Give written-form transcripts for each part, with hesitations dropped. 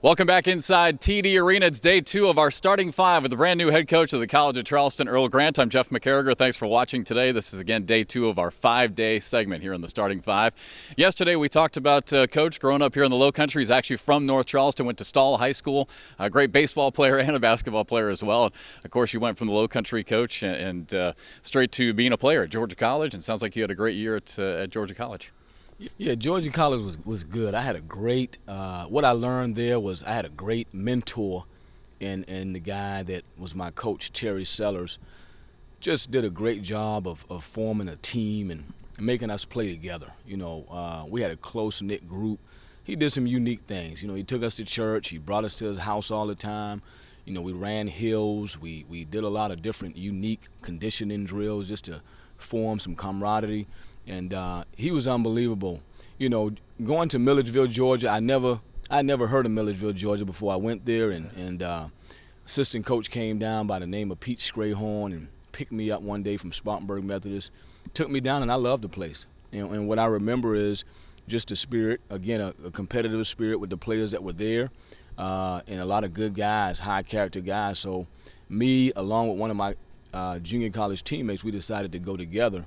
Welcome back inside TD Arena. It's day 2 of our starting 5 with the brand new head coach of the College of Charleston, Earl Grant. I'm Jeff McCarriger. Thanks for watching today. This is, again, day 2 of our 5-day segment here in the starting 5. Yesterday we talked about Coach growing up here in the Low Country. He's actually from North Charleston, went to Stall High School, a great baseball player and a basketball player as well. And of course, you went from the Low Country coach and straight to being a player at Georgia College, and sounds like you had a great year at Georgia College. Yeah, Georgia College was good. I had a great what I learned there was I had a great mentor in the guy that was my coach, Terry Sellers. Just did a great job of forming a team and making us play together. We had a close-knit group. He did some unique things. He took us to church. He brought us to his house all the time. We ran hills. We did a lot of different unique conditioning drills just to form some camaraderie. And he was unbelievable. Going to Milledgeville, Georgia, I never heard of Milledgeville, Georgia before I went there. And assistant coach came down by the name of Pete Strayhorn and picked me up one day from Spartanburg Methodist, took me down, and I loved the place. And what I remember is just the spirit, again, a competitive spirit with the players that were there, and a lot of good guys, high-character guys. So me, along with one of my junior college teammates, we decided to go together.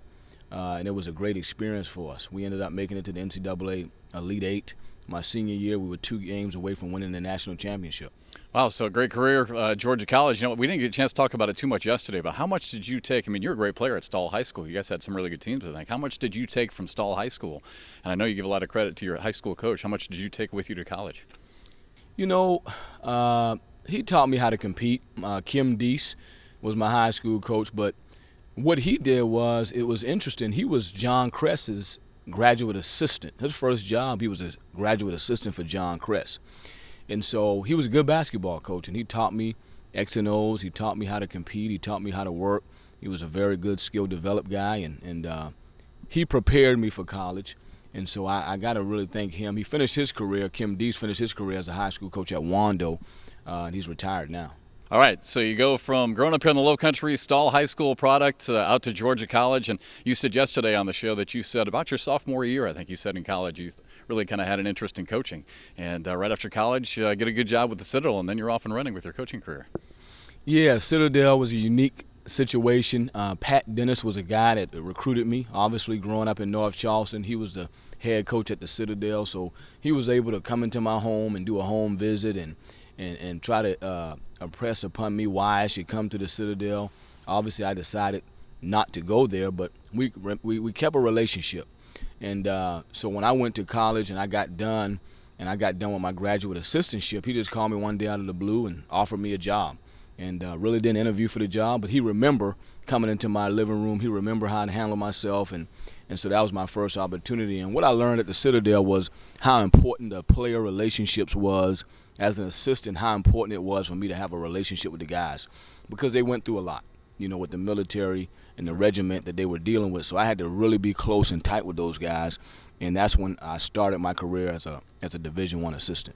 And it was a great experience for us. We ended up making it to the NCAA Elite Eight. My senior year, we were 2 games away from winning the national championship. Wow, so a great career at Georgia College. We didn't get a chance to talk about it too much yesterday, but how much did you take? You're a great player at Stall High School. You guys had some really good teams, I think. How much did you take from Stall High School? And I know you give a lot of credit to your high school coach. How much did you take with you to college? He taught me how to compete. Kim Deese was my high school coach, but what he did it was interesting. He was John Kress's graduate assistant. His first job, he was a graduate assistant for John Kress. And so he was a good basketball coach, and he taught me X and O's. He taught me how to compete. He taught me how to work. He was a very good skill-developed guy, and he prepared me for college. And so I got to really thank him. He finished his career, Kim Deese finished his career as a high school coach at Wando, and he's retired now. All right, so you go from growing up here in the Low Country, Stall High School product, out to Georgia College, and you said yesterday on the show that you said about your sophomore year, I think you said in college, you really kind of had an interest in coaching. And right after college, get a good job with the Citadel, and then you're off and running with your coaching career. Yeah, Citadel was a unique situation. Pat Dennis was a guy that recruited me. Obviously, growing up in North Charleston, he was the head coach at the Citadel, so he was able to come into my home and do a home visit and try to impress upon me why I should come to the Citadel. Obviously, I decided not to go there, but we kept a relationship. And so when I went to college and I got done with my graduate assistantship, he just called me one day out of the blue and offered me a job. And really didn't interview for the job, but he remembered coming into my living room. He remembered how to handle myself, and so that was my first opportunity. And what I learned at the Citadel was how important the player relationships was. As an assistant, how important it was for me to have a relationship with the guys, because they went through a lot, with the military and the regiment that they were dealing with. So I had to really be close and tight with those guys, and that's when I started my career as a Division I assistant.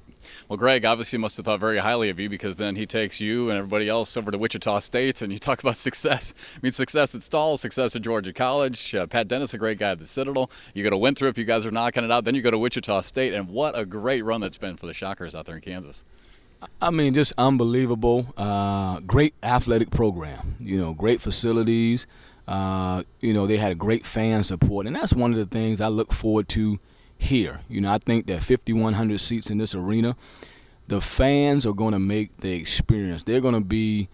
Well, Greg obviously must have thought very highly of you, because then he takes you and everybody else over to Wichita State, and you talk about success. Success at Stall, success at Georgia College. Pat Dennis, a great guy at the Citadel. You go to Winthrop, you guys are knocking it out. Then you go to Wichita State, and what a great run that's been for the Shockers out there in Kansas. Just unbelievable. Great athletic program. Great facilities. They had great fan support, and that's one of the things I look forward to here. I think that 5,100 seats in this arena, the fans are going to make the experience. They're going to be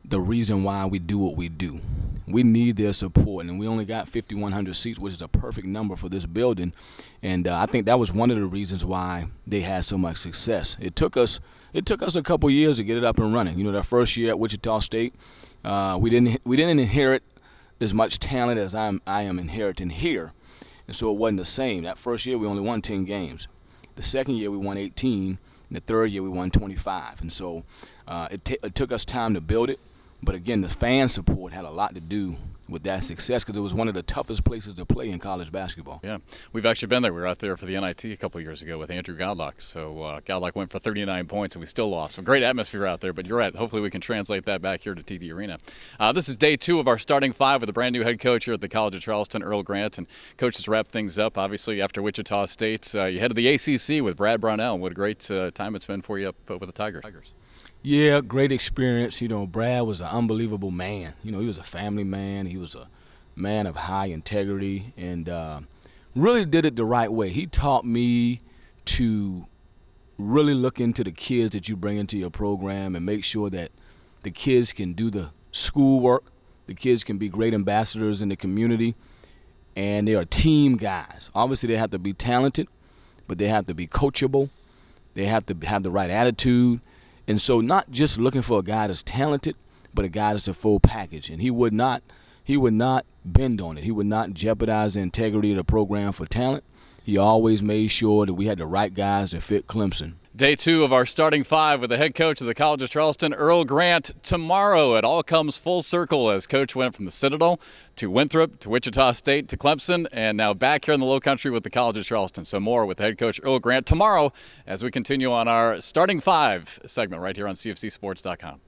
the reason why we do what we do. We need their support, and we only got 5,100 seats, which is a perfect number for this building. And I think that was one of the reasons why they had so much success. It took us a couple years to get it up and running. That first year at Wichita State, we didn't inherit as much talent as I am inheriting here. And so it wasn't the same. That first year we only won 10 games. The second year we won 18. And the third year we won 25. And so it took us time to build it. But again, the fan support had a lot to do with that success because it was one of the toughest places to play in college basketball. Yeah, we've actually been there. We were out there for the NIT a couple of years ago with Andrew Godlock. So Godlock went for 39 points, and we still lost. Some great atmosphere out there, but you're right. Hopefully we can translate that back here to TD Arena. This is day 2 of our starting 5 with a brand new head coach here at the College of Charleston, Earl Grant. And Coach has wrapped things up. Obviously, after Wichita State, you headed to the ACC with Brad Brownell. What a great time it's been for you up with the Tigers. Yeah, great experience. Brad was an unbelievable man. He was a family man. He was a man of high integrity and really did it the right way. He taught me to really look into the kids that you bring into your program and make sure that the kids can do the schoolwork, the kids can be great ambassadors in the community, and they are team guys. Obviously, they have to be talented, but they have to be coachable. They have to have the right attitude. And so not just looking for a guy that's talented, but a guy that's a full package. And he would not bend on it. He would not jeopardize the integrity of the program for talent. He always made sure that we had the right guys that fit Clemson. Day 2 of our starting 5 with the head coach of the College of Charleston, Earl Grant. Tomorrow it all comes full circle as Coach went from the Citadel to Winthrop to Wichita State to Clemson and now back here in the Low Country with the College of Charleston. So more with head coach Earl Grant tomorrow as we continue on our starting 5 segment right here on cofcsports.com.